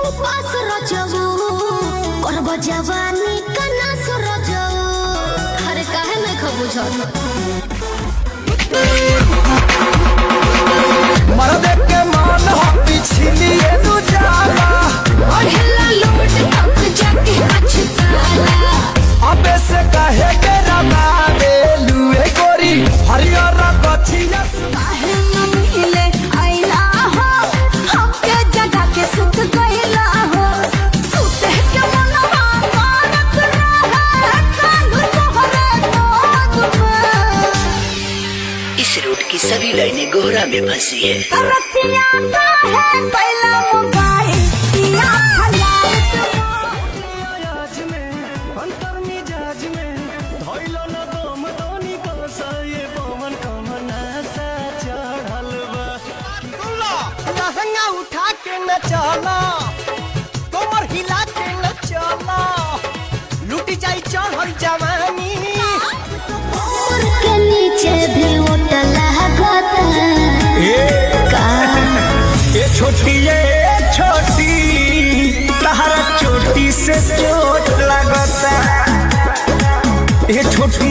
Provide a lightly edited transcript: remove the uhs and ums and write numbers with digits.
उपास रजबू करब जवानी कना सरजऊ हर काहे में खबुझल मर्द के मान हो पिछलिए तू जाला और हिला लूट तक जाके पछताला अबे से कहे के रबा बेलुए गोरी हरियर गछिया काहे न मिले आइला हो हमके जगा के सुत गइला हो सुते के मनवा मारत रहे कांधु तोहरे गोद में इस रूट की सभी लाइनें गोहरा में फंसी है। रतिया का है पहला मोबाइल पिया हलाल आज में अंतर मिजाज में धइलो न दम दोनी को सये पवन कमना सा चढ़ल बा दुल्ला लहंगा उठा के न चला कमर हिला के न चला लूटी जाई चढ़ल जवानी और के नीचे भी ओट लागता का ये छोटी तहरा चोटी से चोट लगता ये छोटी